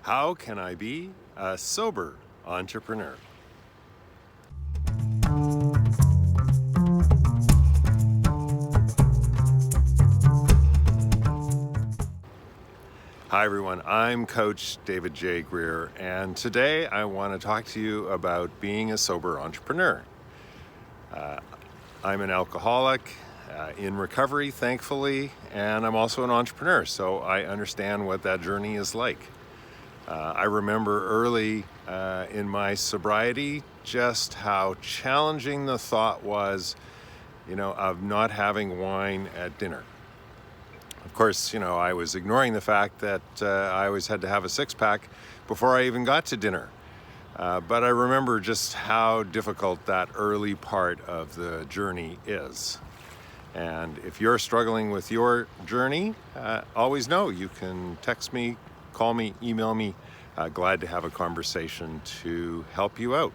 How can I be a sober entrepreneur? Hi everyone, I'm Coach David J. Greer, and today I want to talk to you about being a sober entrepreneur. I'm an alcoholic in recovery, thankfully, and I'm also an entrepreneur, so I understand what that journey is like. I remember early in my sobriety just how challenging the thought was, of not having wine at dinner. Of course, I was ignoring the fact that I always had to have a six-pack before I even got to dinner. But I remember just how difficult that early part of the journey is. And if you're struggling with your journey, always know you can text me, call me, email me. Glad to have a conversation to help you out.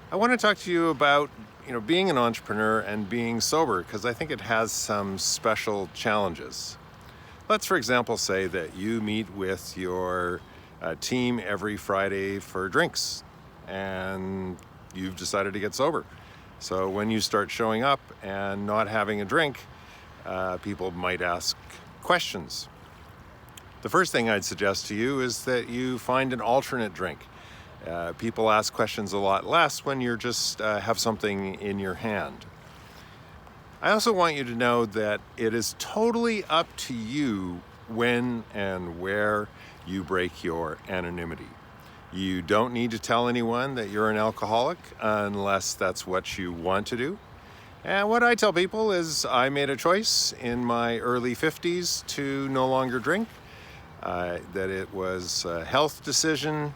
I want to talk to you about being an entrepreneur and being sober, because I think it has some special challenges. Let's, for example, say that you meet with your team every Friday for drinks and you've decided to get sober. So when you start showing up and not having a drink, people might ask questions. The first thing I'd suggest to you is that you find an alternate drink. People ask questions a lot less when you just have something in your hand. I also want you to know that it is totally up to you when and where you break your anonymity. You don't need to tell anyone that you're an alcoholic unless that's what you want to do. And what I tell people is I made a choice in my early 50s to no longer drink, that it was a health decision,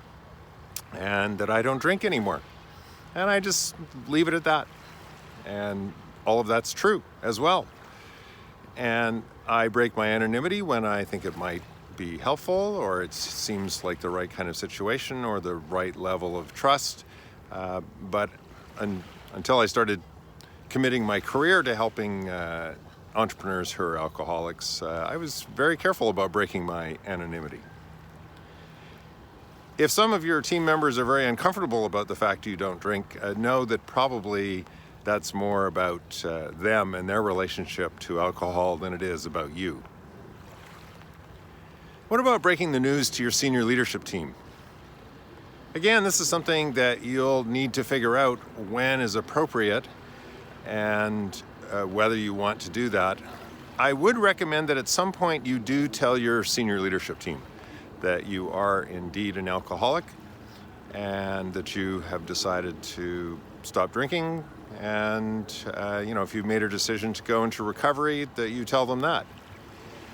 and that I don't drink anymore. And I just leave it at that. And all of that's true as well. And I break my anonymity when I think it might be helpful, or it seems like the right kind of situation or the right level of trust. But until I started committing my career to helping entrepreneurs who are alcoholics, I was very careful about breaking my anonymity. If some of your team members are very uncomfortable about the fact you don't drink, know that probably that's more about them and their relationship to alcohol than it is about you. What about breaking the news to your senior leadership team? Again, this is something that you'll need to figure out when is appropriate and whether you want to do that. I would recommend that at some point you do tell your senior leadership team that you are indeed an alcoholic and that you have decided to stop drinking, and if you've made a decision to go into recovery, that you tell them that.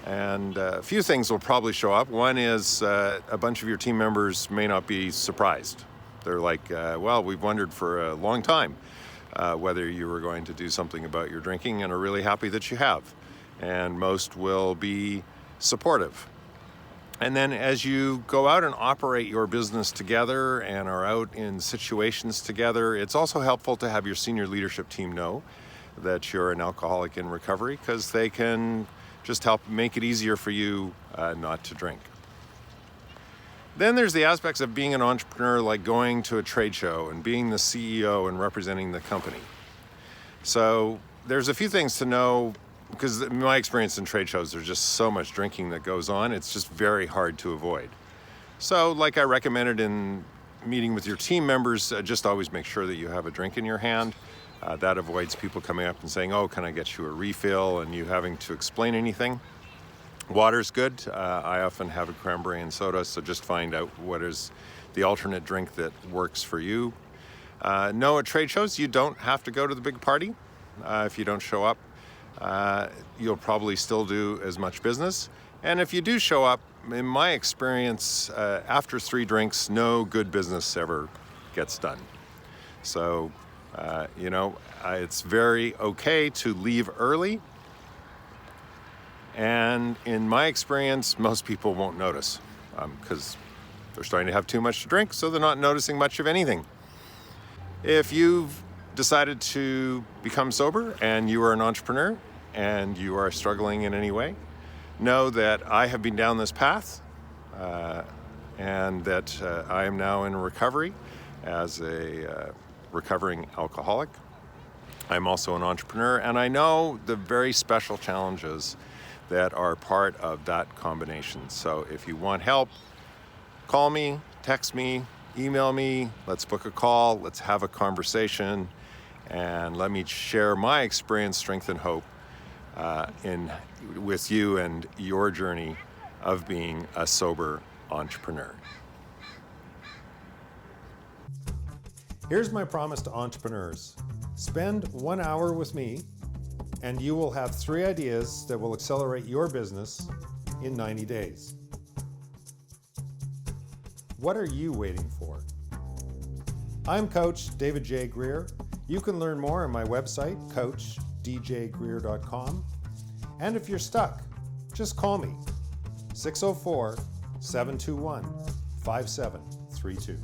And a few things will probably show up. One is a bunch of your team members may not be surprised. They're like, well, we've wondered for a long time whether you were going to do something about your drinking, and are really happy that you have. And most will be supportive. And then as you go out and operate your business together and are out in situations together, it's also helpful to have your senior leadership team know that you're an alcoholic in recovery, because they can just help make it easier for you not to drink. Then there's the aspects of being an entrepreneur, like going to a trade show and being the CEO and representing the company. So there's a few things to know, because in my experience in trade shows, there's just so much drinking that goes on, it's just very hard to avoid. So like I recommended in meeting with your team members, just always make sure that you have a drink in your hand. That avoids people coming up and saying, oh, can I get you a refill, and you having to explain anything. Water's good. I often have a cranberry and soda, so just find out what is the alternate drink that works for you. No, at trade shows, you don't have to go to the big party. If you don't show up, you'll probably still do as much business. And if you do show up, in my experience, after 3 drinks, no good business ever gets done. So, it's very okay to leave early. And in my experience, most people won't notice because they're starting to have too much to drink, so they're not noticing much of anything. If you've decided to become sober and you are an entrepreneur and you are struggling in any way, know that I have been down this path. and that I am now in recovery as a recovering alcoholic. I'm also an entrepreneur, and I know the very special challenges that are part of that combination. So if you want help, call me, text me, email me, let's book a call, let's have a conversation, and let me share my experience, strength, and hope with you and your journey of being a sober entrepreneur. Here's my promise to entrepreneurs. Spend 1 hour with me, and you will have 3 ideas that will accelerate your business in 90 days. What are you waiting for? I'm Coach David J. Greer. You can learn more on my website, coachdjgreer.com. And if you're stuck, just call me, 604-721-5732.